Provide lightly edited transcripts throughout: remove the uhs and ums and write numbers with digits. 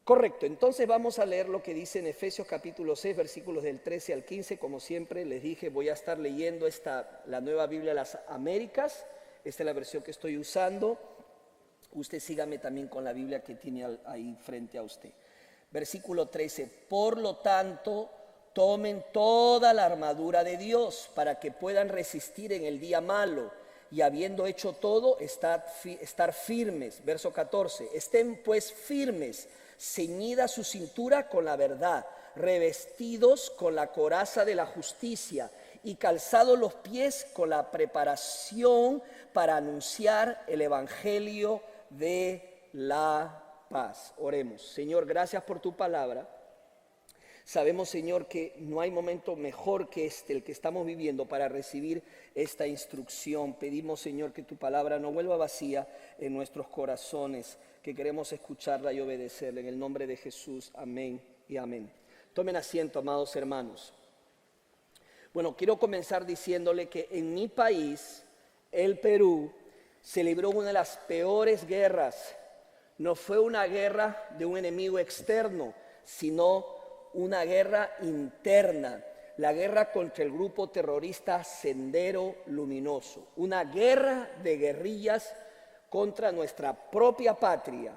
Correcto, entonces vamos a leer lo que dice en Efesios capítulo 6, versículos del 13 al 15. Como siempre les dije, voy a estar leyendo la Nueva Biblia de las Américas. Esta es la versión que estoy usando. Usted sígame también con la Biblia que tiene ahí frente a usted. Versículo 13, por lo tanto, tomen toda la armadura de Dios para que puedan resistir en el día malo y habiendo hecho todo, estar firmes. Verso 14, estén pues firmes, ceñida su cintura con la verdad, revestidos con la coraza de la justicia y calzados los pies con la preparación para anunciar el evangelio de la paz. Oremos. Señor, gracias por tu palabra. Sabemos, Señor, que no hay momento mejor que el que estamos viviendo para recibir esta instrucción. Pedimos, Señor, que tu palabra no vuelva vacía en nuestros corazones, que queremos escucharla y obedecerla. En el nombre de Jesús, amén y amén. Tomen asiento, amados hermanos. Bueno, quiero comenzar diciéndole que en mi país, el Perú, se libró una de las peores guerras. No fue una guerra de un enemigo externo, sino una guerra interna, la guerra contra el grupo terrorista Sendero Luminoso, una guerra de guerrillas contra nuestra propia patria.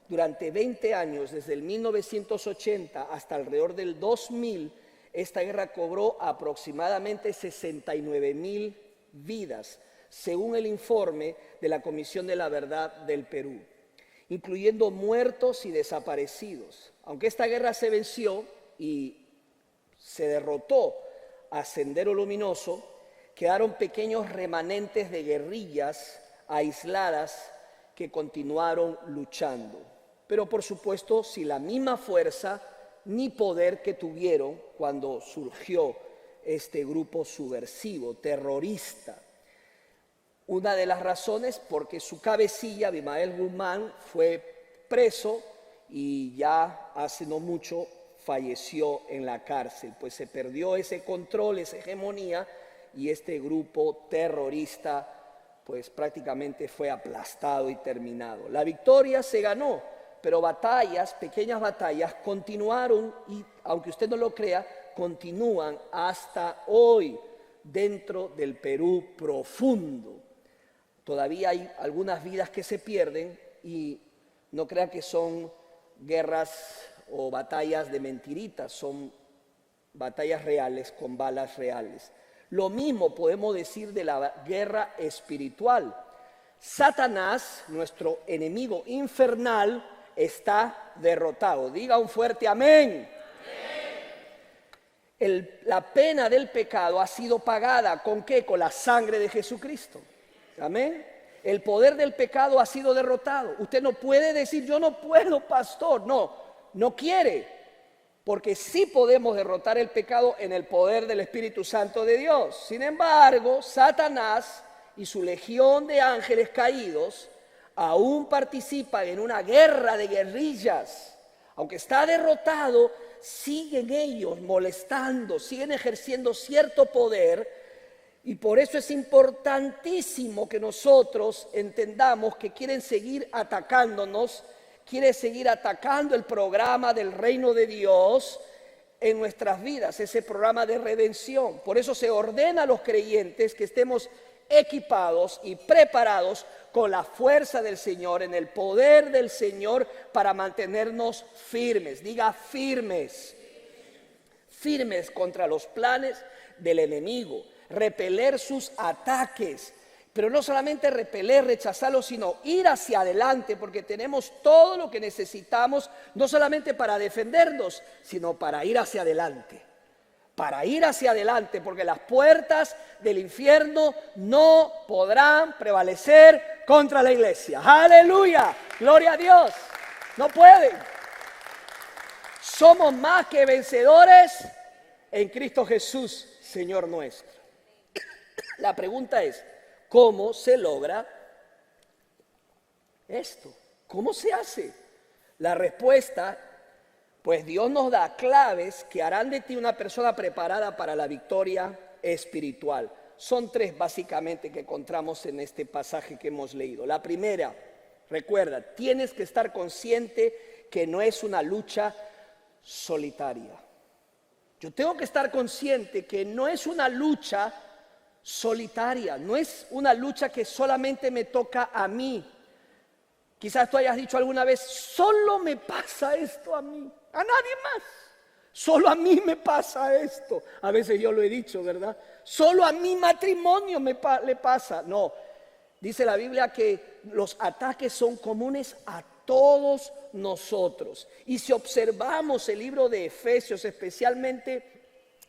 Durante 20 años, desde el 1980 hasta alrededor del 2000, esta guerra cobró aproximadamente 69,000 vidas, según el informe de la Comisión de la Verdad del Perú, incluyendo muertos y desaparecidos. Aunque esta guerra se venció y se derrotó a Sendero Luminoso, quedaron pequeños remanentes de guerrillas aisladas que continuaron luchando. Pero por supuesto, sin la misma fuerza ni poder que tuvieron cuando surgió este grupo subversivo, terrorista. Una de las razones porque su cabecilla, Abimael Guzmán, fue preso y ya hace no mucho falleció en la cárcel, pues se perdió ese control, esa hegemonía, y este grupo terrorista pues prácticamente fue aplastado y terminado. La victoria se ganó, pero batallas, pequeñas batallas, continuaron y, aunque usted no lo crea, continúan hasta hoy dentro del Perú profundo. Todavía hay algunas vidas que se pierden y no crea que son guerras o batallas de mentiritas, son batallas reales con balas reales. Lo mismo podemos decir de la guerra espiritual. Satanás, nuestro enemigo infernal, está derrotado. Diga un fuerte amén. La pena del pecado ha sido pagada. ¿Con qué? Con la sangre de Jesucristo. Amén. El poder del pecado ha sido derrotado. Usted no puede decir, yo no puedo, pastor. No quiere. Porque sí podemos derrotar el pecado en el poder del Espíritu Santo de Dios. Sin embargo, Satanás y su legión de ángeles caídos aún participan en una guerra de guerrillas. Aunque está derrotado, siguen ellos molestando, siguen ejerciendo cierto poder. Y por eso es importantísimo que nosotros entendamos que quieren seguir atacándonos, quieren seguir atacando el programa del reino de Dios en nuestras vidas, ese programa de redención. Por eso se ordena a los creyentes que estemos equipados y preparados con la fuerza del Señor, en el poder del Señor, para mantenernos firmes. Diga firmes. Firmes contra los planes del enemigo. Repeler sus ataques, pero no solamente repeler, rechazarlos, sino ir hacia adelante, porque tenemos todo lo que necesitamos, no solamente para defendernos, sino para ir hacia adelante. Para ir hacia adelante, porque las puertas del infierno no podrán prevalecer contra la iglesia. ¡Aleluya! ¡Gloria a Dios! No pueden. Somos más que vencedores en Cristo Jesús, Señor nuestro. La pregunta es, ¿cómo se logra esto? ¿Cómo se hace? La respuesta, pues Dios nos da claves que harán de ti una persona preparada para la victoria espiritual. Son tres básicamente que encontramos en este pasaje que hemos leído. La primera, Recuerda, tienes que estar consciente que no es una lucha solitaria. Yo tengo que estar consciente que no es una lucha solitaria, no es una lucha que solamente me toca a mí. Quizás tú hayas dicho alguna vez, solo me pasa esto a mí, a nadie más. Solo a mí me pasa esto. A veces yo lo he dicho, ¿verdad? Solo a mi matrimonio le pasa. No, dice la Biblia que los ataques son comunes a todos nosotros. Y si observamos el libro de Efesios, especialmente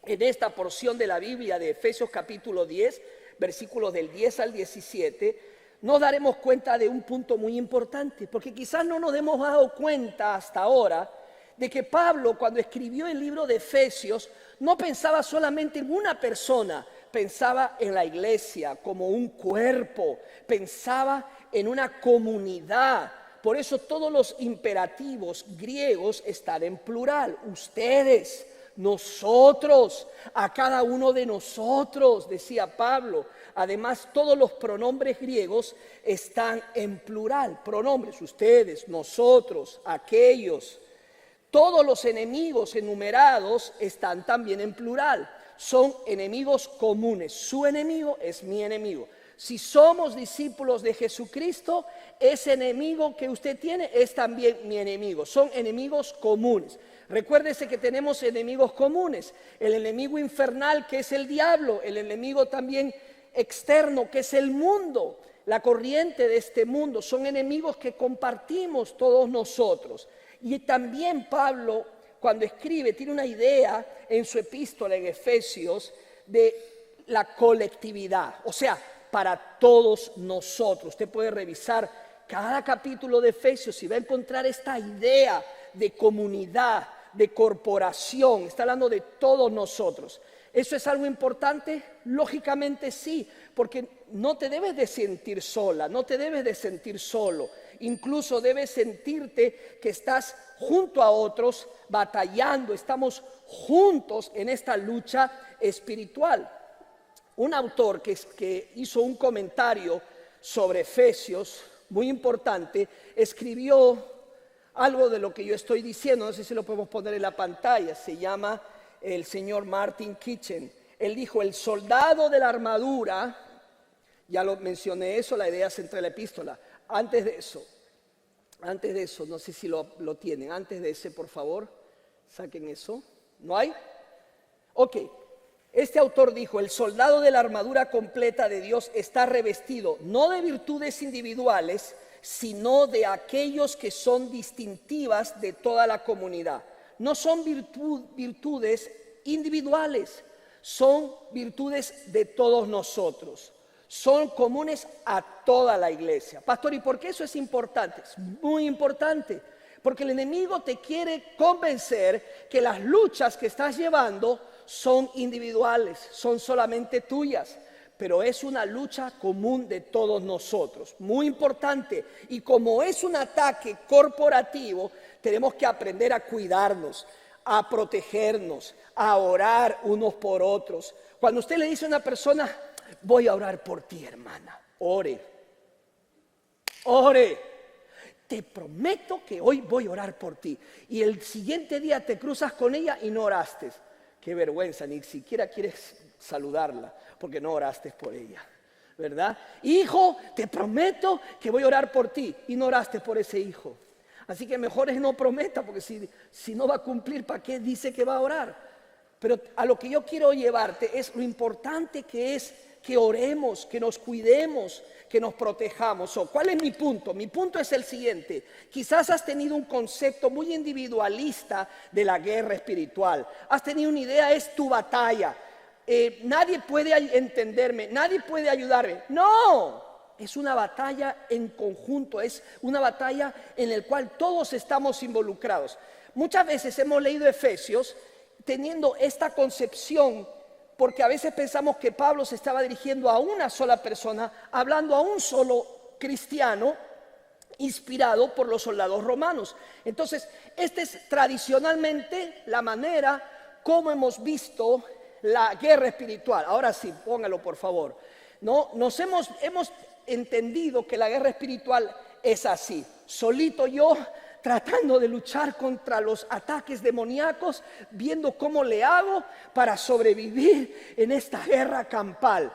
en esta porción de la Biblia de Efesios capítulo 10, versículos del 10 al 17, nos daremos cuenta de un punto muy importante, porque quizás no nos hemos dado cuenta hasta ahora de que Pablo, cuando escribió el libro de Efesios, no pensaba solamente en una persona, pensaba en la iglesia como un cuerpo, pensaba en una comunidad. Por eso todos los imperativos griegos están en plural. Ustedes, nosotros, a cada uno de nosotros, decía Pablo. Además, todos los pronombres griegos están en plural. Pronombres, ustedes, nosotros, aquellos. Todos los enemigos enumerados están también en plural. Son enemigos comunes. Su enemigo es mi enemigo. Si somos discípulos de Jesucristo, ese enemigo que usted tiene es también mi enemigo. Son enemigos comunes. Recuérdese que tenemos enemigos comunes. El enemigo infernal, que es el diablo. El enemigo también externo, que es el mundo, la corriente de este mundo. Son enemigos que compartimos todos nosotros. Y también Pablo, cuando escribe, tiene una idea en su epístola en Efesios de la colectividad, o sea, para todos nosotros. Usted puede revisar cada capítulo de Efesios y va a encontrar esta idea de comunidad, de corporación. Está hablando de todos nosotros. ¿Eso es algo importante? Lógicamente sí, porque no te debes de sentir sola, no te debes de sentir solo. Incluso debes sentirte que estás junto a otros batallando, estamos juntos en esta lucha espiritual. Un autor que hizo un comentario sobre Efesios muy importante, escribió algo de lo que yo estoy diciendo, no sé si lo podemos poner en la pantalla, se llama el señor Martin Kitchen. Él dijo, el soldado de la armadura, ya lo mencioné eso, la idea central de la epístola. Antes de eso, no sé si lo tienen, antes de ese, por favor, saquen eso. ¿No hay? Ok, este autor dijo, el soldado de la armadura completa de Dios está revestido no de virtudes individuales, sino de aquellos que son distintivas de toda la comunidad. No son virtudes individuales, son virtudes de todos nosotros. Son comunes a toda la iglesia. Pastor, ¿y por qué eso es importante? Es muy importante, porque el enemigo te quiere convencer que las luchas que estás llevando son individuales, son solamente tuyas, pero es una lucha común de todos nosotros, muy importante. Y como es un ataque corporativo, tenemos que aprender a cuidarnos, a protegernos, a orar unos por otros. Cuando usted le dice a una persona, voy a orar por ti, hermana, ore, te prometo que hoy voy a orar por ti, y el siguiente día te cruzas con ella y no oraste. Qué vergüenza, ni siquiera quieres saludarla porque no oraste por ella, ¿verdad? Hijo, te prometo que voy a orar por ti, y no oraste por ese hijo. Así que mejor es no prometa, porque si no va a cumplir, ¿para qué dice que va a orar? Pero a lo que yo quiero llevarte es lo importante que es que oremos, que nos cuidemos, que nos protejamos. ¿Cuál es mi punto? Mi punto es el siguiente. Quizás has tenido un concepto muy individualista de la guerra espiritual. Has tenido una idea, es tu batalla. Nadie puede entenderme, nadie puede ayudarme. No, es una batalla en conjunto, es una batalla en la cual todos estamos involucrados. Muchas veces hemos leído Efesios teniendo esta concepción, porque a veces pensamos que Pablo se estaba dirigiendo a una sola persona, hablando a un solo cristiano, inspirado por los soldados romanos. Entonces, esta es tradicionalmente la manera como hemos visto la guerra espiritual. Ahora sí, póngalo por favor. ¿No? Hemos entendido que la guerra espiritual es así, solito yo tratando de luchar contra los ataques demoníacos, viendo cómo le hago para sobrevivir en esta guerra campal.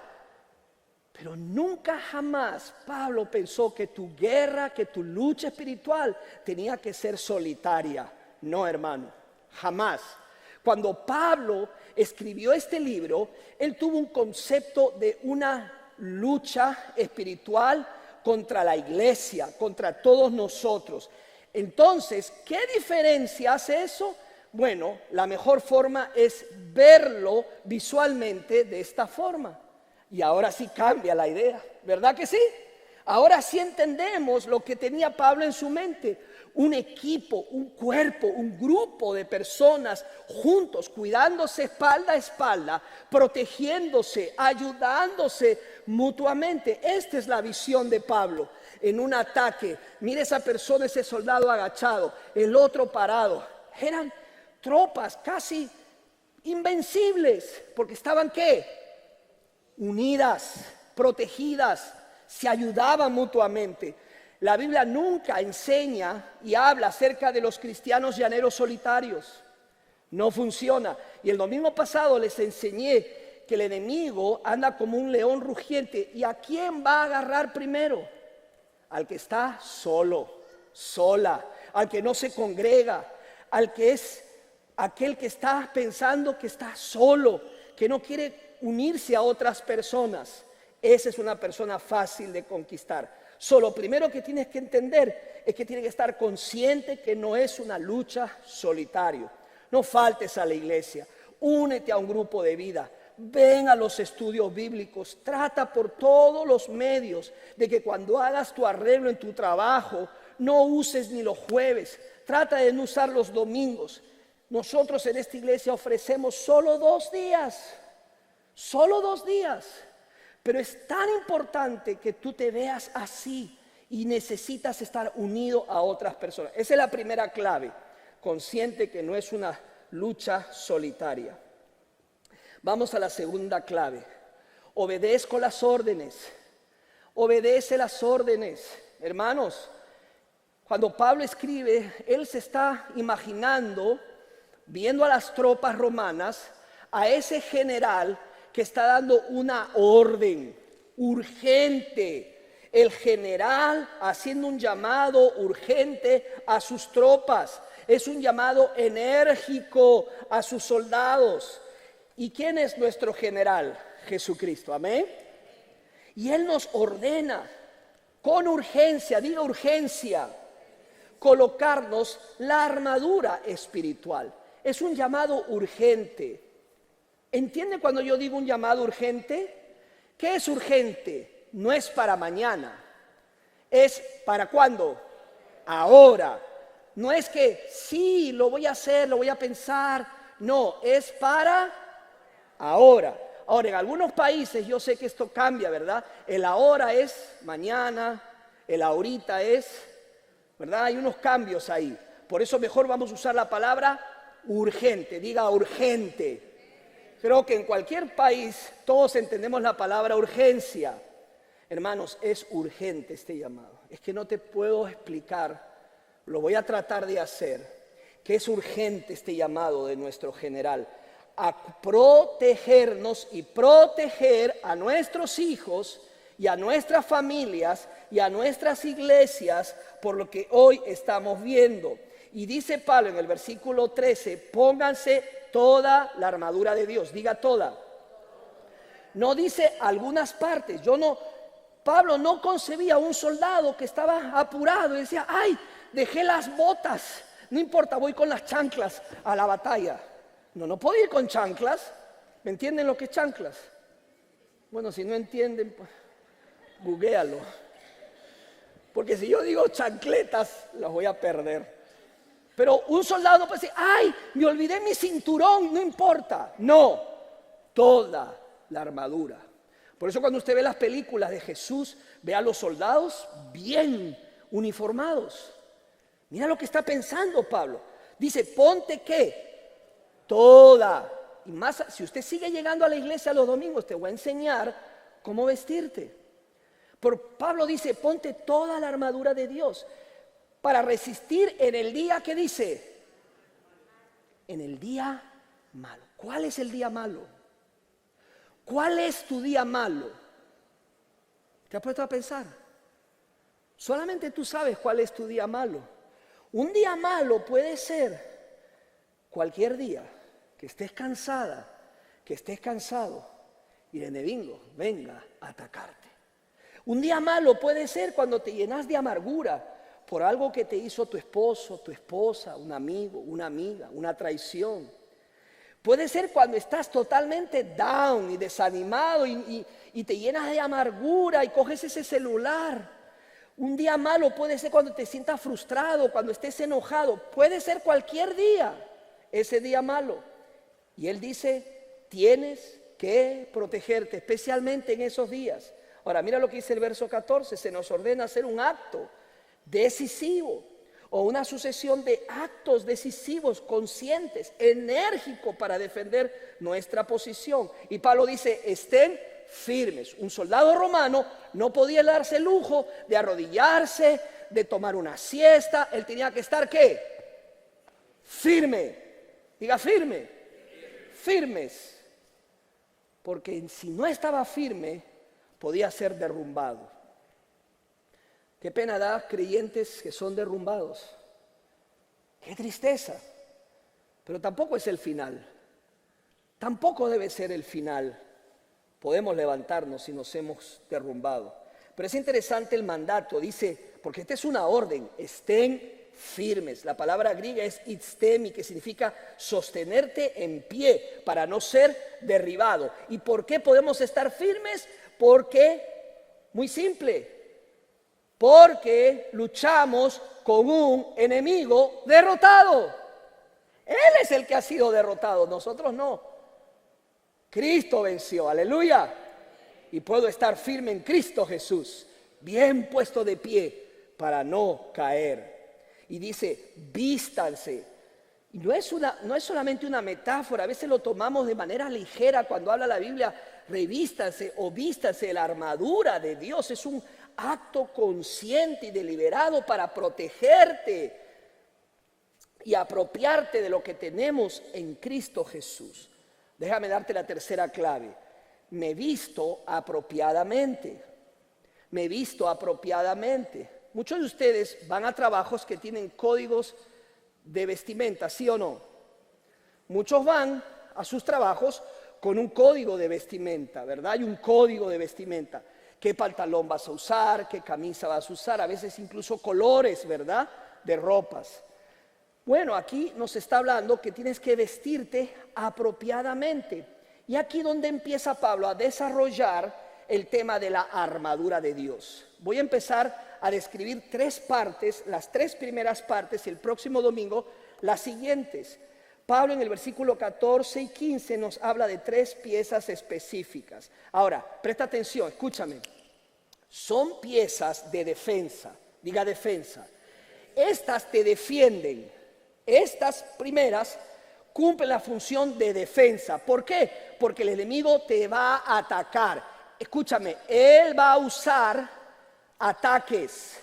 Pero nunca jamás Pablo pensó que tu guerra, que tu lucha espiritual tenía que ser solitaria. No, hermano, jamás. Cuando Pablo escribió este libro, él tuvo un concepto de una lucha espiritual contra la iglesia, contra todos nosotros. Entonces, ¿qué diferencia hace eso? Bueno, la mejor forma es verlo visualmente de esta forma. Y ahora sí cambia la idea, ¿verdad que sí? Ahora sí entendemos lo que tenía Pablo en su mente. Un equipo, un cuerpo, un grupo de personas juntos, cuidándose espalda a espalda, protegiéndose, ayudándose mutuamente. Esta es la visión de Pablo en un ataque. Mire esa persona, ese soldado agachado, el otro parado. Eran tropas casi invencibles, porque estaban ¿qué? Unidas, protegidas, se ayudaban mutuamente. La Biblia nunca enseña y habla acerca de los cristianos llaneros solitarios. No funciona. Y el domingo pasado les enseñé que el enemigo anda como un león rugiente. ¿Y a quién va a agarrar primero? Al que está solo, sola, al que no se congrega, al que es aquel que está pensando que está solo, que no quiere unirse a otras personas. Esa es una persona fácil de conquistar. Lo primero que tienes que entender es que tienes que estar consciente que no es una lucha solitario. No faltes a la iglesia, únete a un grupo de vida, ven a los estudios bíblicos, trata por todos los medios de que cuando hagas tu arreglo en tu trabajo, no uses ni los jueves, trata de no usar los domingos. Nosotros en esta iglesia ofrecemos solo 2 días, solo 2 días. Pero es tan importante que tú te veas así y necesitas estar unido a otras personas. Esa es la primera clave, consciente que no es una lucha solitaria. Vamos a la segunda clave. Obedezco las órdenes. Obedece las órdenes. Hermanos, cuando Pablo escribe, él se está imaginando, viendo a las tropas romanas, a ese general que está dando una orden urgente. El general haciendo un llamado urgente a sus tropas. Es un llamado enérgico a sus soldados. ¿Y quién es nuestro general? Jesucristo, amén. Y Él nos ordena con urgencia, diga urgencia, colocarnos la armadura espiritual. Es un llamado urgente. ¿Entiende cuando yo digo un llamado urgente? ¿Qué es urgente? No es para mañana. ¿Es para cuándo? Ahora. No es que sí, lo voy a hacer, lo voy a pensar. No, es para ahora. Ahora, en algunos países yo sé que esto cambia, ¿verdad? El ahora es mañana, el ahorita es, ¿verdad? Hay unos cambios ahí. Por eso mejor vamos a usar la palabra urgente. Diga urgente. Creo que en cualquier país todos entendemos la palabra urgencia. Hermanos, es urgente este llamado. Es que no te puedo explicar, lo voy a tratar de hacer, que es urgente este llamado de nuestro general a protegernos y proteger a nuestros hijos y a nuestras familias y a nuestras iglesias por lo que hoy estamos viendo. Y dice Pablo en el versículo 13, pónganse toda la armadura de Dios, diga toda. No dice algunas partes. Pablo no concebía un soldado que estaba apurado y decía, ay, dejé las botas, no importa, voy con las chanclas a la batalla. No puedo ir con chanclas. ¿Me entienden lo que es chanclas? Bueno, si no entienden, pues googléalo. Porque si yo digo chancletas, las voy a perder. Pero un soldado no puede decir, ay, me olvidé mi cinturón, no importa. No, toda la armadura. Por eso cuando usted ve las películas de Jesús, ve a los soldados bien uniformados. Mira lo que está pensando Pablo. Dice, ponte ¿qué? Toda. Y más, si usted sigue llegando a la iglesia los domingos, te voy a enseñar cómo vestirte. Pablo dice, ponte toda la armadura de Dios para resistir en el día que dice, en el día malo. ¿Cuál es el día malo? ¿Cuál es tu día malo? ¿Te has puesto a pensar? Solamente tú sabes cuál es tu día malo. Un día malo puede ser cualquier día que estés cansada, que estés cansado y el enemigo venga a atacarte. Un día malo puede ser cuando te llenas de amargura por algo que te hizo tu esposo, tu esposa, un amigo, una amiga, una traición. Puede ser cuando estás totalmente down y desanimado y te llenas de amargura y coges ese celular. Un día malo puede ser cuando te sientas frustrado, cuando estés enojado. Puede ser cualquier día ese día malo. Y él dice, tienes que protegerte, especialmente en esos días. Ahora, mira lo que dice el verso 14. Se nos ordena hacer un acto decisivo o una sucesión de actos decisivos, conscientes, enérgicos para defender nuestra posición. Y Pablo dice, estén firmes. Un soldado romano no podía darse el lujo de arrodillarse, de tomar una siesta. Él tenía que estar, ¿qué? Firme. Diga firme. Firmes. Porque si no estaba firme, podía ser derrumbado. Qué pena da creyentes que son derrumbados. Qué tristeza. Pero tampoco es el final. Tampoco debe ser el final. Podemos levantarnos si nos hemos derrumbado. Pero es interesante el mandato. Dice, porque esta es una orden. Estén firmes. La palabra griega es istemi, que significa sostenerte en pie para no ser derribado. ¿Y por qué podemos estar firmes? Porque, muy simple, porque luchamos con un enemigo derrotado. Él es el que ha sido derrotado, nosotros no. Cristo venció, aleluya. Y puedo estar firme en Cristo Jesús, bien puesto de pie para no caer. Y dice, vístanse. Y no es solamente una metáfora, a veces lo tomamos de manera ligera cuando habla la Biblia, revístanse o vístanse de la armadura de Dios. Es un acto consciente y deliberado para protegerte y apropiarte de lo que tenemos en Cristo Jesús. Déjame darte la tercera clave. Me visto apropiadamente. Me visto apropiadamente. Muchos de ustedes van a trabajos que tienen códigos de vestimenta, ¿sí o no? Muchos van a sus trabajos con un código de vestimenta, ¿verdad? Hay un código de vestimenta. ¿Qué pantalón vas a usar? ¿Qué camisa vas a usar? A veces incluso colores, ¿verdad? De ropas. Bueno, aquí nos está hablando que tienes que vestirte apropiadamente. Y aquí donde empieza Pablo a desarrollar el tema de la armadura de Dios. Voy a empezar a describir tres partes, las tres primeras partes, y el próximo domingo las siguientes. Pablo en el versículo 14 y 15 nos habla de tres piezas específicas. Ahora, presta atención, escúchame. Son piezas de defensa, diga defensa. Estas te defienden. Estas primeras cumplen la función de defensa. ¿Por qué? Porque el enemigo te va a atacar. Escúchame, él va a usar ataques.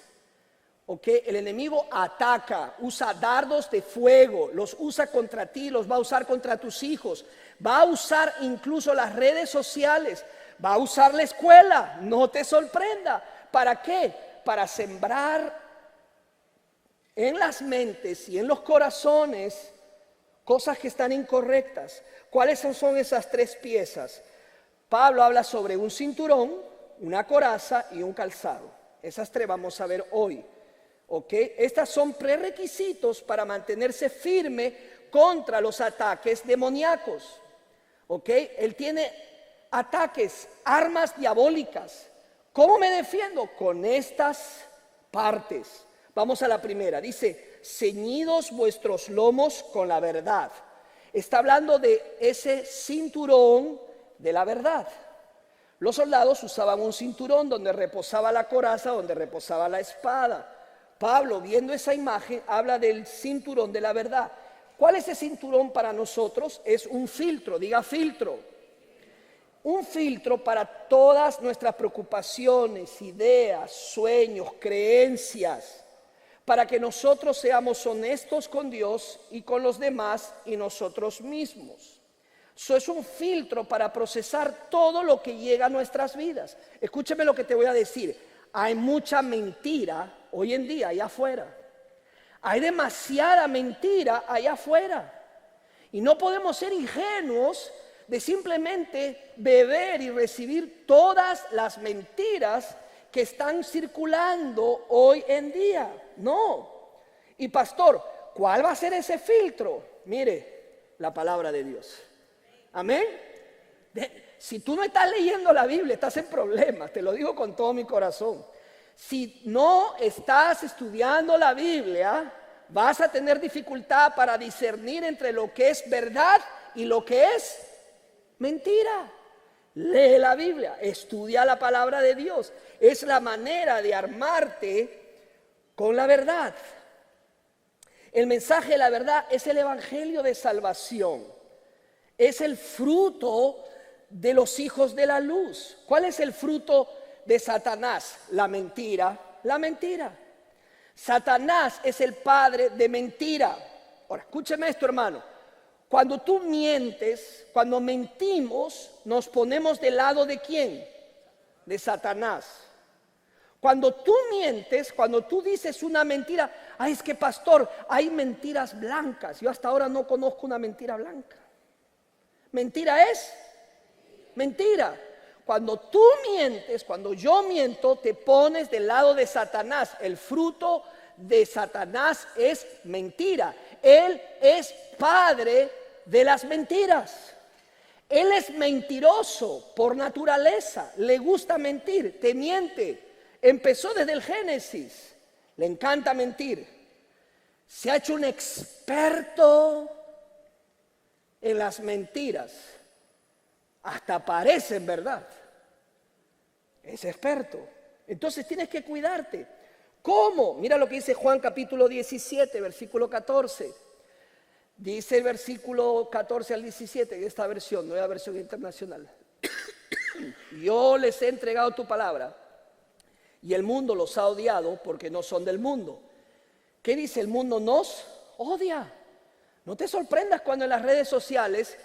¿Ok? El enemigo ataca, usa dardos de fuego, los usa contra ti, los va a usar contra tus hijos. Va a usar incluso las redes sociales, va a usar la escuela, no te sorprenda. ¿Para qué? Para sembrar en las mentes y en los corazones cosas que están incorrectas. ¿Cuáles son esas tres piezas? Pablo habla sobre un cinturón, una coraza y un calzado. Esas tres vamos a ver hoy. ¿Ok? Estas son prerequisitos para mantenerse firme contra los ataques demoníacos. ¿Ok? Él tiene ataques, armas diabólicas. ¿Cómo me defiendo? Con estas partes. Vamos a la primera. Dice, ceñidos vuestros lomos con la verdad. Está hablando de ese cinturón de la verdad. Los soldados usaban un cinturón donde reposaba la coraza, donde reposaba la espada. Pablo, viendo esa imagen, habla del cinturón de la verdad. ¿Cuál es ese cinturón para nosotros? Es un filtro, diga filtro. un filtro para todas nuestras preocupaciones, ideas, sueños, creencias, para que nosotros seamos honestos con Dios y con los demás y nosotros mismos. Eso es un filtro para procesar todo lo que llega a nuestras vidas. Escúcheme lo que te voy a decir. Hay mucha mentira hoy en día allá afuera. Hay demasiada mentira allá afuera. Y no podemos ser ingenuos de simplemente beber y recibir todas las mentiras que están circulando hoy en día. No. Y pastor, ¿cuál va a ser ese filtro? Mire, la palabra de Dios. Amén. Si tú no estás leyendo la Biblia, estás en problemas, te lo digo con todo mi corazón. Si no estás estudiando la Biblia, vas a tener dificultad para discernir entre lo que es verdad y lo que es mentira. Lee la Biblia, estudia la palabra de Dios. Es la manera de armarte con la verdad. El mensaje de la verdad es el evangelio de salvación. Es el fruto de los hijos de la luz. ¿Cuál es el fruto de Satanás? La mentira, la mentira. Satanás es el padre de mentira. Ahora, escúcheme esto, hermano. Cuando tú mientes, cuando mentimos, nos ponemos del lado de ¿quién? De Satanás. Cuando tú mientes, cuando tú dices una mentira, ay, es que pastor, hay mentiras blancas. Yo hasta ahora no conozco una mentira blanca. Mentira es mentira. Cuando tú mientes, cuando yo miento, te pones del lado de Satanás. El fruto de Satanás es mentira. Él es padre de las mentiras. Él es mentiroso por naturaleza. Le gusta mentir, te miente. Empezó desde el Génesis. Le encanta mentir. Se ha hecho un experto en las mentiras. Hasta parecen verdad. Es experto. Entonces tienes que cuidarte. ¿Cómo? Mira lo que dice Juan capítulo 17, versículo 14. Dice el versículo 14 al 17 de esta versión, nueva versión internacional. Yo les he entregado tu palabra y el mundo los ha odiado porque no son del mundo. ¿Qué dice? El mundo nos odia. No te sorprendas cuando en las redes sociales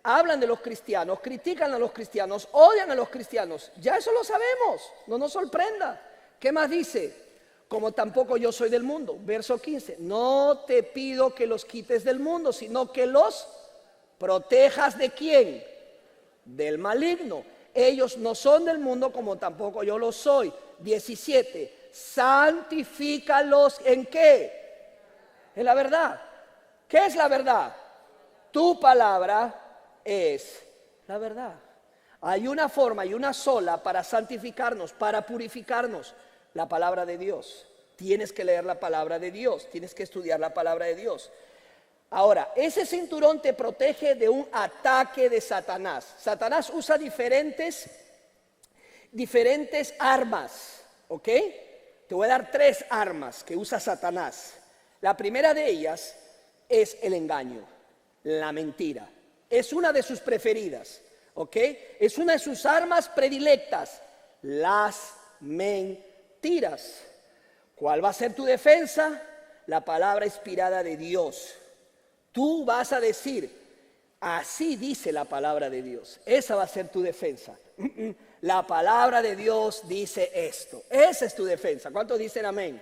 hablan de los cristianos, critican a los cristianos, odian a los cristianos. Ya eso lo sabemos, no nos sorprenda. ¿Qué más dice? Como tampoco yo soy del mundo. Verso 15. No te pido que los quites del mundo, sino que los protejas ¿de quién? Del maligno. Ellos no son del mundo como tampoco yo lo soy. 17. Santifícalos ¿en qué? En la verdad. ¿Qué es la verdad? Tu palabra es la verdad. Hay una forma y una sola para santificarnos, para purificarnos. La palabra de Dios. Tienes que leer la palabra de Dios. Tienes que estudiar la palabra de Dios. Ahora, ese cinturón te protege de un ataque de Satanás. Satanás usa diferentes armas. ¿Ok? Te voy a dar 3 armas que usa Satanás. La primera de ellas es el engaño, la mentira. Es una de sus preferidas. ¿Ok? Es una de sus armas predilectas. Las mentiras. ¿Cuál va a ser tu defensa? La palabra inspirada de Dios. Tú vas a decir, así dice la palabra de Dios. Esa va a ser tu defensa. La palabra de Dios dice esto. Esa es tu defensa. ¿Cuántos dicen amén?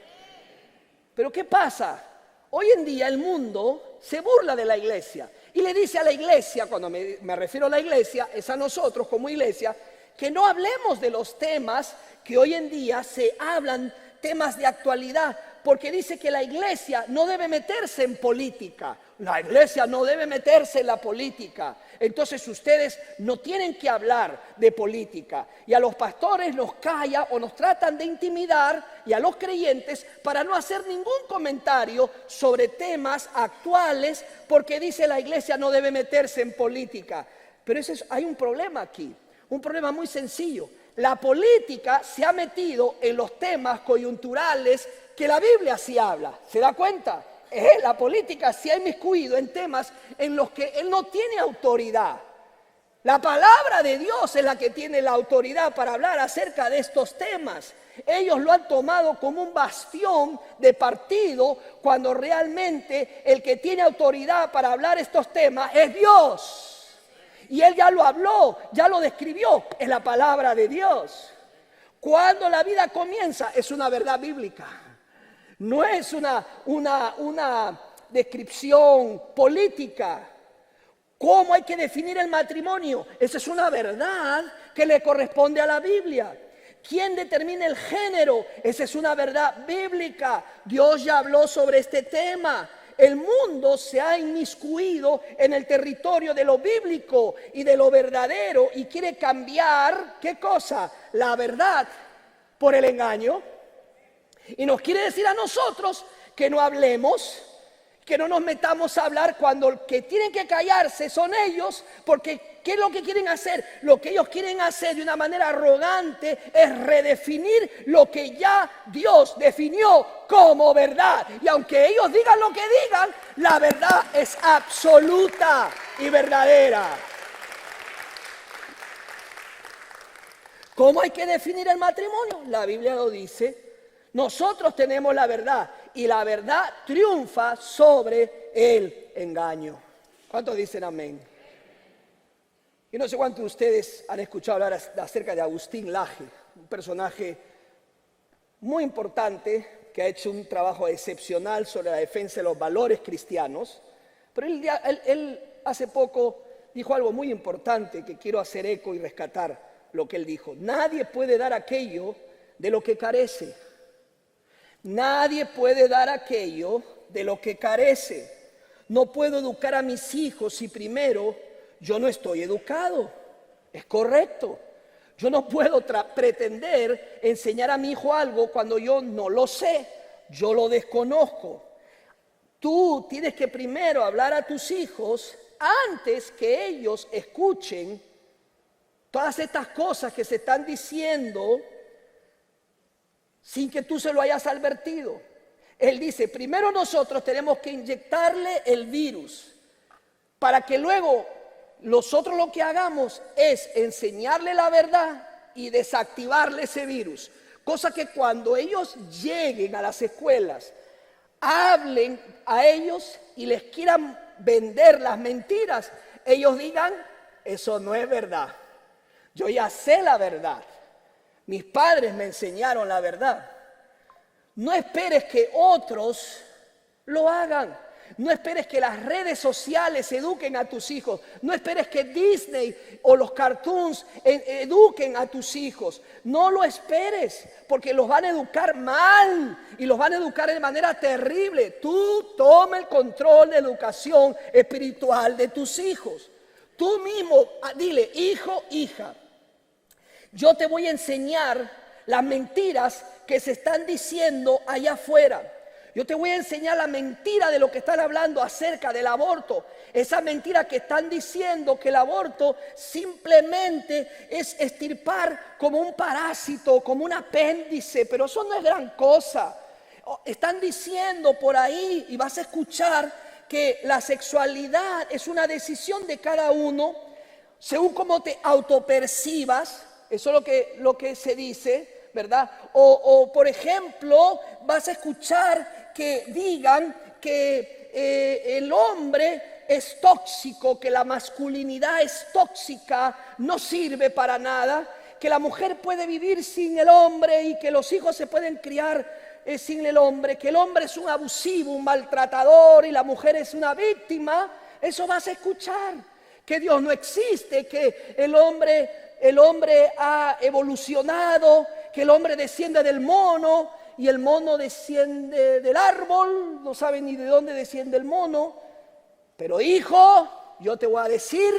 Pero ¿qué pasa? Hoy en día el mundo se burla de la iglesia y le dice a la iglesia, cuando me refiero a la iglesia, es a nosotros como iglesia, que no hablemos de los temas que hoy en día se hablan, temas de actualidad, porque dice que la iglesia no debe meterse en política. La iglesia no debe meterse en la política. Entonces ustedes no tienen que hablar de política. Y a los pastores nos calla o nos tratan de intimidar, y a los creyentes para no hacer ningún comentario sobre temas actuales, porque dice la iglesia no debe meterse en política. Pero hay un problema aquí. Un problema muy sencillo. La política se ha metido en los temas coyunturales que la Biblia sí habla. ¿Se da cuenta? La política se ha inmiscuido en temas en los que él no tiene autoridad. La palabra de Dios es la que tiene la autoridad para hablar acerca de estos temas. Ellos lo han tomado como un bastión de partido cuando realmente el que tiene autoridad para hablar estos temas es Dios. Y Él ya lo habló, ya lo describió, es la palabra de Dios. Cuando la vida comienza es una verdad bíblica. No es una descripción política. ¿Cómo hay que definir el matrimonio? Esa es una verdad que le corresponde a la Biblia. ¿Quién determina el género? Esa es una verdad bíblica. Dios ya habló sobre este tema. El mundo se ha inmiscuido en el territorio de lo bíblico y de lo verdadero y quiere cambiar, ¿qué cosa? La verdad por el engaño. Y nos quiere decir a nosotros que no hablemos, que no nos metamos a hablar cuando los que tienen que callarse son ellos, porque ¿qué es lo que quieren hacer? Lo que ellos quieren hacer de una manera arrogante es redefinir lo que ya Dios definió como verdad. Y aunque ellos digan lo que digan, la verdad es absoluta y verdadera. ¿Cómo hay que definir el matrimonio? La Biblia lo dice. Nosotros tenemos la verdad y la verdad triunfa sobre el engaño. ¿Cuántos dicen amén? Y no sé cuántos de ustedes han escuchado hablar acerca de Agustín Laje, un personaje muy importante que ha hecho un trabajo excepcional sobre la defensa de los valores cristianos. Pero él hace poco dijo algo muy importante que quiero hacer eco y rescatar lo que él dijo. Nadie puede dar aquello de lo que carece. Nadie puede dar aquello de lo que carece. No puedo educar a mis hijos si primero yo no estoy educado. Es correcto. Yo no puedo pretender enseñar a mi hijo algo cuando yo no lo sé, yo lo desconozco. Tú tienes que primero hablar a tus hijos antes que ellos escuchen todas estas cosas que se están diciendo sin que tú se lo hayas advertido. Él dice, primero nosotros tenemos que inyectarle el virus para que luego nosotros lo que hagamos es enseñarle la verdad y desactivarle ese virus. Cosa que cuando ellos lleguen a las escuelas, hablen a ellos y les quieran vender las mentiras, ellos digan, eso no es verdad. Yo ya sé la verdad. Mis padres me enseñaron la verdad. No esperes que otros lo hagan. No esperes que las redes sociales eduquen a tus hijos. No esperes que Disney o los cartoons eduquen a tus hijos. No lo esperes, porque los van a educar mal y los van a educar de manera terrible. Tú toma el control de educación espiritual de tus hijos. Tú mismo dile, hijo, hija, yo te voy a enseñar las mentiras que se están diciendo allá afuera. Yo te voy a enseñar la mentira de lo que están hablando acerca del aborto. Esa mentira que están diciendo que el aborto simplemente es extirpar como un parásito, como un apéndice, pero eso no es gran cosa. Están diciendo por ahí, y vas a escuchar, que la sexualidad es una decisión de cada uno, según cómo te autopercibas. Eso es lo que se dice, ¿verdad? O por ejemplo, vas a escuchar que digan que el hombre es tóxico, que la masculinidad es tóxica, no sirve para nada, que la mujer puede vivir sin el hombre y que los hijos se pueden criar sin el hombre, que el hombre es un abusivo, un maltratador y la mujer es una víctima. Eso vas a escuchar, que Dios no existe, que el hombre ha evolucionado, que el hombre desciende del mono y el mono desciende del árbol, no saben ni de dónde desciende el mono. Pero hijo, yo te voy a decir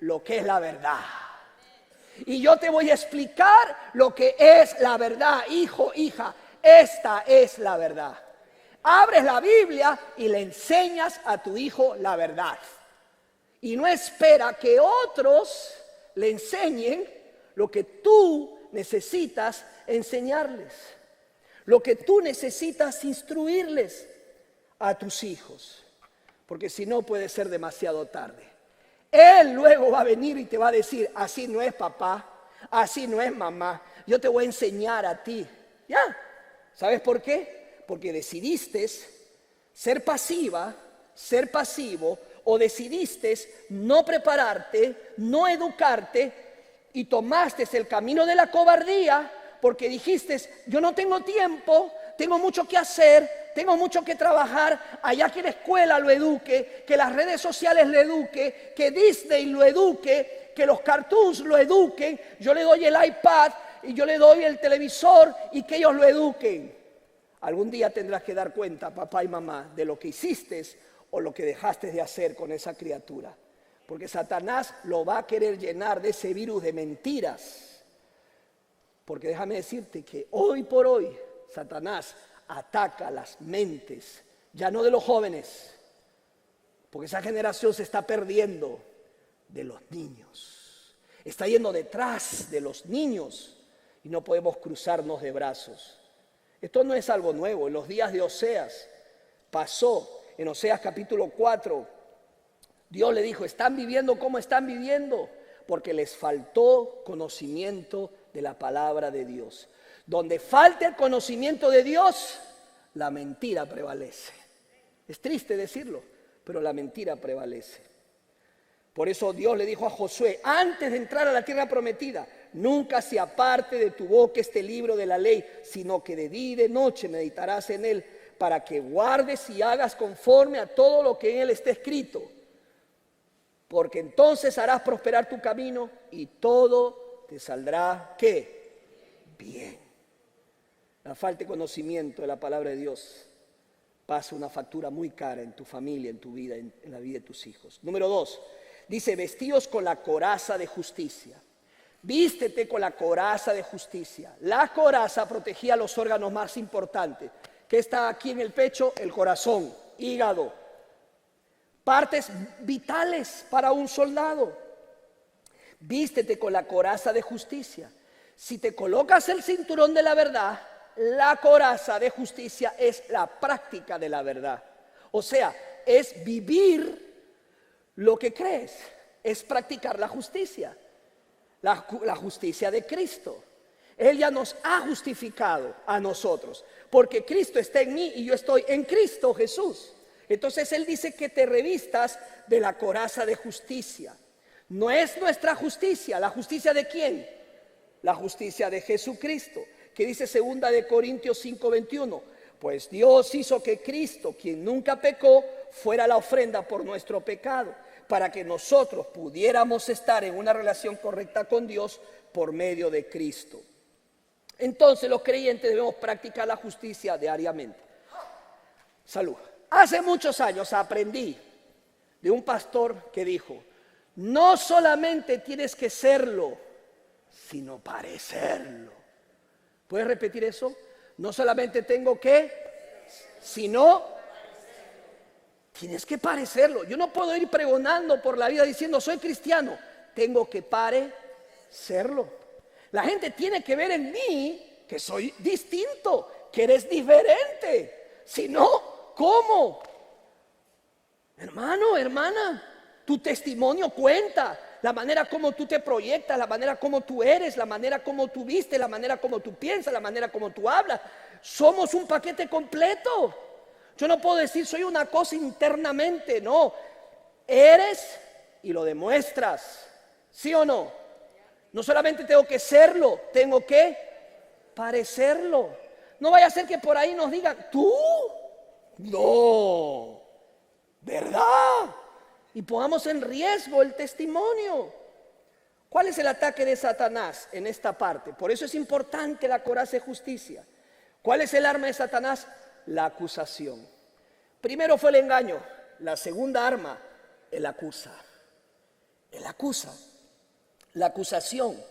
lo que es la verdad. Y yo te voy a explicar lo que es la verdad, hijo, hija. Esta es la verdad. Abres la Biblia y le enseñas a tu hijo la verdad. Y no espera que otros le enseñen lo que tú necesitas enseñarles, lo que tú necesitas instruirles a tus hijos, porque si no puede ser demasiado tarde. Él luego va a venir y te va a decir, así no es papá, así no es mamá, yo te voy a enseñar a ti. ¿Ya? ¿Sabes por qué? Porque decidiste ser pasiva, ser pasivo, o decidiste no prepararte, no educarte y tomaste el camino de la cobardía porque dijiste, yo no tengo tiempo, tengo mucho que hacer, tengo mucho que trabajar, allá que la escuela lo eduque, que las redes sociales lo eduque, que Disney lo eduque, que los cartoons lo eduquen, yo le doy el iPad y yo le doy el televisor y que ellos lo eduquen. Algún día tendrás que dar cuenta, papá y mamá, de lo que hiciste o lo que dejaste de hacer con esa criatura. Porque Satanás lo va a querer llenar de ese virus de mentiras. Porque déjame decirte que hoy por hoy Satanás ataca las mentes, ya no de los jóvenes, porque esa generación se está perdiendo, de los niños. Está yendo detrás de los niños y no podemos cruzarnos de brazos. Esto no es algo nuevo. En los días de Oseas pasó. En Oseas capítulo 4, Dios le dijo, están viviendo como están viviendo, porque les faltó conocimiento de la palabra de Dios. Donde falte el conocimiento de Dios, la mentira prevalece. Es triste decirlo, pero la mentira prevalece. Por eso Dios le dijo a Josué, antes de entrar a la tierra prometida, nunca se aparte de tu boca este libro de la ley, sino que de día y de noche meditarás en él, para que guardes y hagas conforme a todo lo que en él está escrito. Porque entonces harás prosperar tu camino y todo te saldrá, ¿qué? Bien. La falta de conocimiento de la palabra de Dios pasa una factura muy cara en tu familia, en tu vida, en la vida de tus hijos. Número 2, dice, vestíos con la coraza de justicia. Vístete con la coraza de justicia. La coraza protegía los órganos más importantes. ¿Qué está aquí en el pecho? El corazón, hígado. Partes vitales para un soldado. Vístete con la coraza de justicia. Si te colocas el cinturón de la verdad, la coraza de justicia es la práctica de la verdad. O sea, es vivir lo que crees, es practicar la justicia. La justicia de Cristo. Él ya nos ha justificado a nosotros, porque Cristo está en mí y yo estoy en Cristo Jesús. Entonces Él dice que te revistas de la coraza de justicia. No es nuestra justicia, ¿la justicia de quién? La justicia de Jesucristo, que dice 2 de Corintios 5:21. Pues Dios hizo que Cristo, quien nunca pecó, fuera la ofrenda por nuestro pecado, para que nosotros pudiéramos estar en una relación correcta con Dios por medio de Cristo. Entonces los creyentes debemos practicar la justicia diariamente. Salud. Hace muchos años aprendí de un pastor que dijo, no solamente tienes que serlo, sino parecerlo. ¿Puedes repetir eso? No solamente tengo que, sino tienes que parecerlo. Yo no puedo ir pregonando por la vida diciendo soy cristiano. Tengo que parecerlo. La gente tiene que ver en mí que soy distinto, que eres diferente. Si no, ¿cómo? Hermano, hermana, tu testimonio cuenta. La manera como tú te proyectas, la manera como tú eres, la manera como tú vistes, la manera como tú piensas, la manera como tú hablas. Somos un paquete completo. Yo no puedo decir soy una cosa internamente, no. Eres y lo demuestras, ¿sí o no? No solamente tengo que serlo, tengo que parecerlo. No vaya a ser que por ahí nos digan, ¿tú? No, ¿verdad? Y pongamos en riesgo el testimonio. ¿Cuál es el ataque de Satanás en esta parte? Por eso es importante la coraza de justicia. ¿Cuál es el arma de Satanás? La acusación. Primero fue el engaño. La segunda arma, el acusa. Él acusa. La acusación,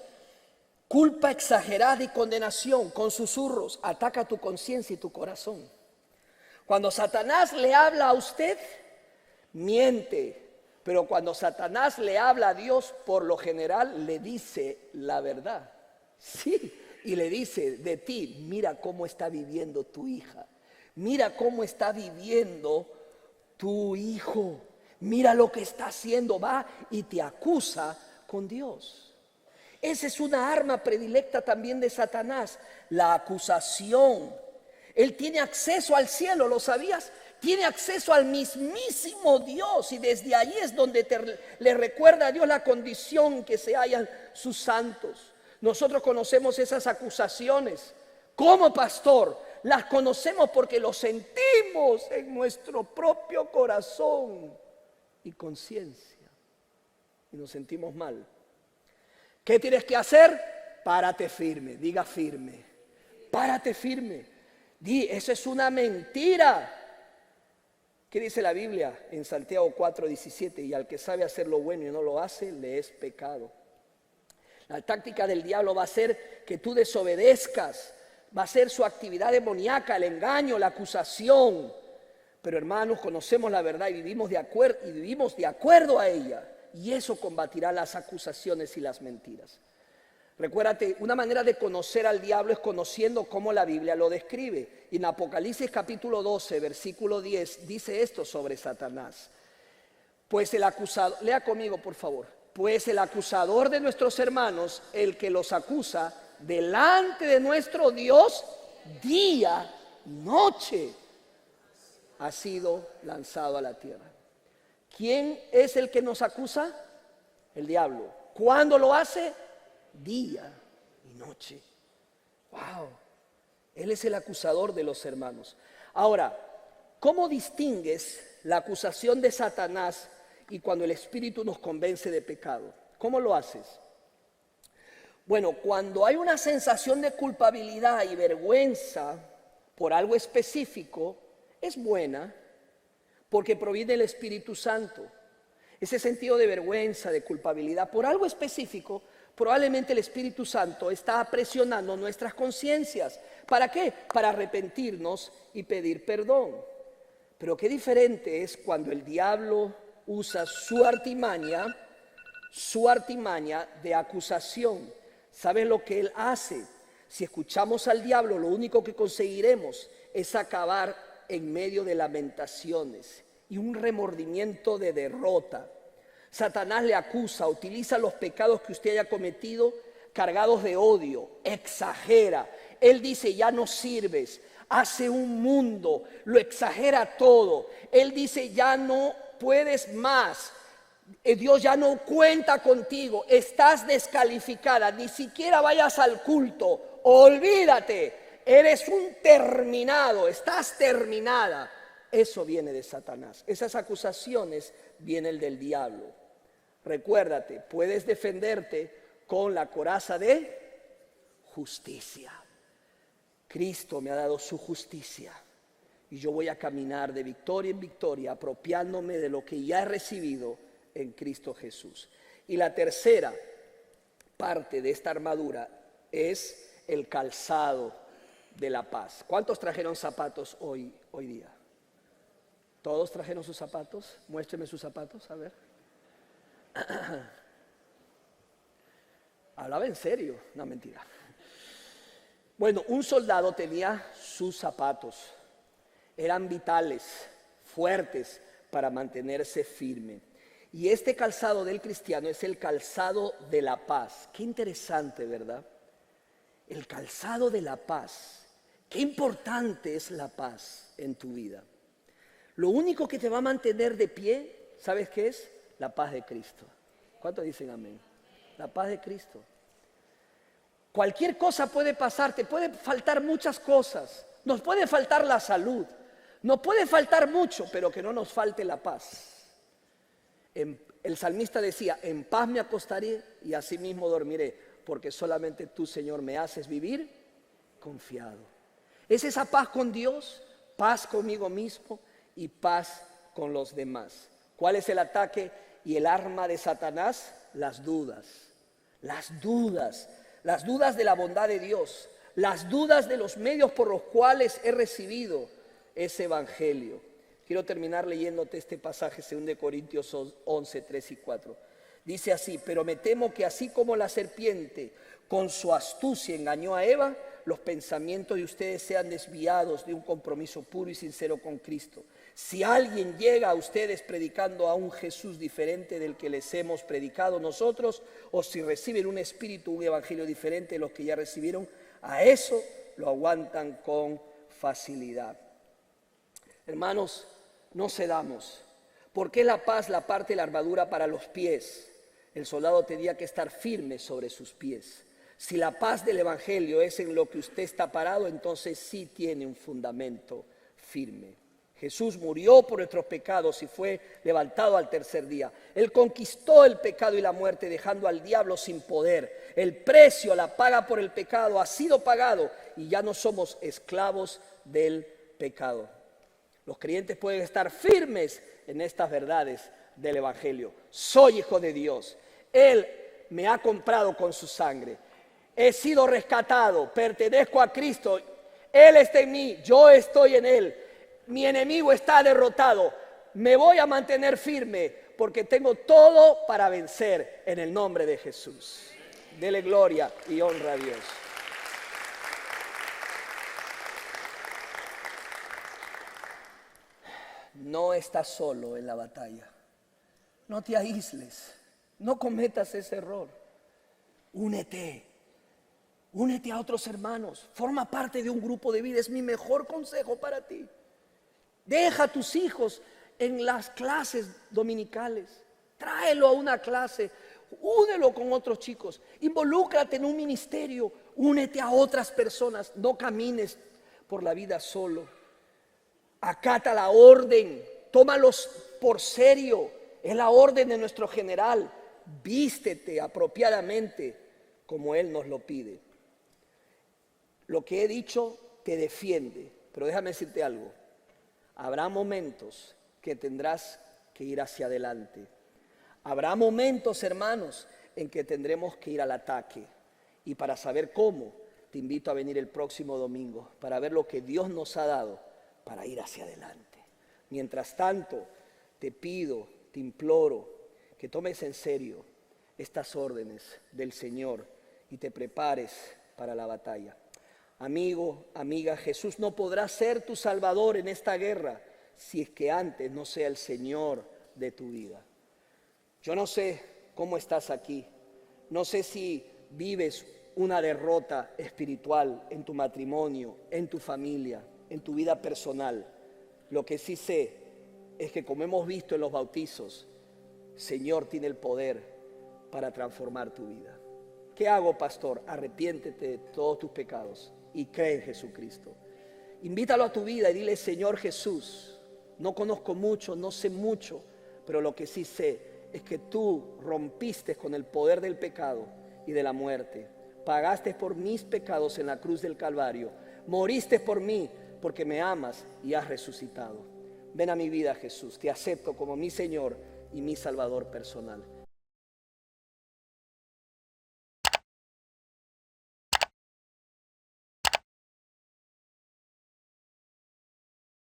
culpa exagerada y condenación con susurros, ataca tu conciencia y tu corazón. Cuando Satanás le habla a usted, miente. Pero cuando Satanás le habla a Dios, por lo general le dice la verdad. Sí, y le dice de ti, mira cómo está viviendo tu hija. Mira cómo está viviendo tu hijo. Mira lo que está haciendo, va y te acusa con Dios. Esa es una arma predilecta también de Satanás, la acusación. Él tiene acceso al cielo, ¿lo sabías? Tiene acceso al mismísimo Dios y desde allí es donde le recuerda a Dios la condición que se hallan sus santos. Nosotros conocemos esas acusaciones como pastor, las conocemos porque lo sentimos en nuestro propio corazón y conciencia y nos sentimos mal. ¿Qué tienes que hacer? Párate firme, diga firme, párate firme. Di, eso es una mentira. ¿Qué dice la Biblia en Santiago 4:17? Y al que sabe hacer lo bueno y no lo hace, le es pecado. La táctica del diablo va a ser que tú desobedezcas, va a ser su actividad demoníaca, el engaño, la acusación. Pero hermanos, conocemos la verdad y vivimos de acuerdo a ella. Y eso combatirá las acusaciones y las mentiras. Recuérdate, una manera de conocer al diablo es conociendo cómo la Biblia lo describe. Y en Apocalipsis capítulo 12, versículo 10, dice esto sobre Satanás. Pues el acusador, lea conmigo por favor. Pues el acusador de nuestros hermanos, el que los acusa delante de nuestro Dios, día y noche, ha sido lanzado a la tierra. ¿Quién es el que nos acusa? El diablo. ¿Cuándo lo hace? Día y noche. Wow. Él es el acusador de los hermanos. Ahora, ¿cómo distingues la acusación de Satanás y cuando el Espíritu nos convence de pecado? ¿Cómo lo haces? Bueno, cuando hay una sensación de culpabilidad y vergüenza por algo específico, es buena porque proviene del Espíritu Santo. Ese sentido de vergüenza, de culpabilidad por algo específico, probablemente el Espíritu Santo está presionando nuestras conciencias. ¿Para qué? Para arrepentirnos y pedir perdón. Pero qué diferente es cuando el diablo usa su artimaña de acusación. ¿Sabes lo que él hace? Si escuchamos al diablo, lo único que conseguiremos es acabar en medio de lamentaciones y un remordimiento de derrota. Satanás le acusa, utiliza los pecados que usted haya cometido cargados de odio, exagera. Él dice, ya no sirves, hace un mundo, lo exagera todo. Él dice, ya no puedes más, Dios ya no cuenta contigo, estás descalificada, ni siquiera vayas al culto, olvídate, eres un terminado, estás terminada. Eso viene de Satanás, esas acusaciones vienen del diablo. Recuérdate, puedes defenderte con la coraza de justicia. Cristo me ha dado su justicia y yo voy a caminar de victoria en victoria, apropiándome de lo que ya he recibido en Cristo Jesús. Y la tercera parte de esta armadura es el calzado de la paz. ¿Cuántos trajeron zapatos hoy día? ¿Todos trajeron sus zapatos? Muéstreme sus zapatos, a ver. Hablaba en serio, no mentira. Bueno, un soldado tenía sus zapatos, eran vitales, fuertes para mantenerse firme. Y este calzado del cristiano es el calzado de la paz. Qué interesante, ¿verdad? El calzado de la paz. Qué importante es la paz en tu vida. Lo único que te va a mantener de pie, ¿sabes qué es? La paz de Cristo. ¿Cuántos dicen amén? La paz de Cristo. Cualquier cosa puede pasar, te puede faltar muchas cosas. Nos puede faltar la salud, nos puede faltar mucho, pero que no nos falte la paz. El salmista decía, en paz me acostaré y asimismo dormiré, porque solamente tú, Señor, me haces vivir confiado. Es esa paz con Dios, paz conmigo mismo y paz con los demás. ¿Cuál es el ataque y el arma de Satanás? Las dudas. Las dudas de la bondad de Dios, las dudas de los medios por los cuales he recibido ese evangelio. Quiero terminar leyéndote este pasaje, 2 Corintios 11, 3 y 4. Dice así, pero me temo que así como la serpiente con su astucia engañó a Eva, los pensamientos de ustedes sean desviados de un compromiso puro y sincero con Cristo. Si alguien llega a ustedes predicando a un Jesús diferente del que les hemos predicado nosotros, o si reciben un espíritu, un evangelio diferente de los que ya recibieron, a eso lo aguantan con facilidad. Hermanos, no cedamos. ¿Por qué la paz la parte de la armadura para los pies? El soldado tenía que estar firme sobre sus pies. Si la paz del evangelio es en lo que usted está parado, entonces sí tiene un fundamento firme. Jesús murió por nuestros pecados y fue levantado al tercer día. Él conquistó el pecado y la muerte, dejando al diablo sin poder. El precio, la paga por el pecado ha sido pagado y ya no somos esclavos del pecado. Los creyentes pueden estar firmes en estas verdades del evangelio. Soy hijo de Dios. Él me ha comprado con su sangre. He sido rescatado, pertenezco a Cristo. Él está en mí, yo estoy en Él. Mi enemigo está derrotado. Me voy a mantener firme porque tengo todo para vencer en el nombre de Jesús. Dele gloria y honra a Dios. No estás solo en la batalla. No te aísles. No cometas ese error. Únete a otros hermanos. Forma parte de un grupo de vida. Es mi mejor consejo para ti. Deja a tus hijos en las clases dominicales. Tráelo a una clase. Únelo con otros chicos. Involúcrate en un ministerio. Únete a otras personas. No camines por la vida solo. Acata la orden. Tómalos por serio. Es la orden de nuestro general. Vístete apropiadamente como Él nos lo pide. Lo que he dicho te defiende, pero déjame decirte algo. Habrá momentos que tendrás que ir hacia adelante. Habrá momentos, hermanos, en que tendremos que ir al ataque. Y para saber cómo, te invito a venir el próximo domingo para ver lo que Dios nos ha dado para ir hacia adelante. Mientras tanto, te pido, te imploro que tomes en serio estas órdenes del Señor y te prepares para la batalla. Amigo, amiga, Jesús no podrá ser tu salvador en esta guerra si es que antes no sea el Señor de tu vida. Yo no sé cómo estás aquí. No sé si vives una derrota espiritual en tu matrimonio, en tu familia, en tu vida personal. Lo que sí sé es que, como hemos visto en los bautizos, Señor tiene el poder para transformar tu vida. ¿Qué hago, pastor? Arrepiéntete de todos tus pecados y cree en Jesucristo. Invítalo a tu vida y dile: Señor Jesús, no conozco mucho, no sé mucho, pero lo que sí sé es que tú rompiste con el poder del pecado y de la muerte. Pagaste por mis pecados en la cruz del Calvario. Moriste por mí porque me amas y has resucitado. Ven a mi vida, Jesús. Te acepto como mi Señor y mi Salvador personal.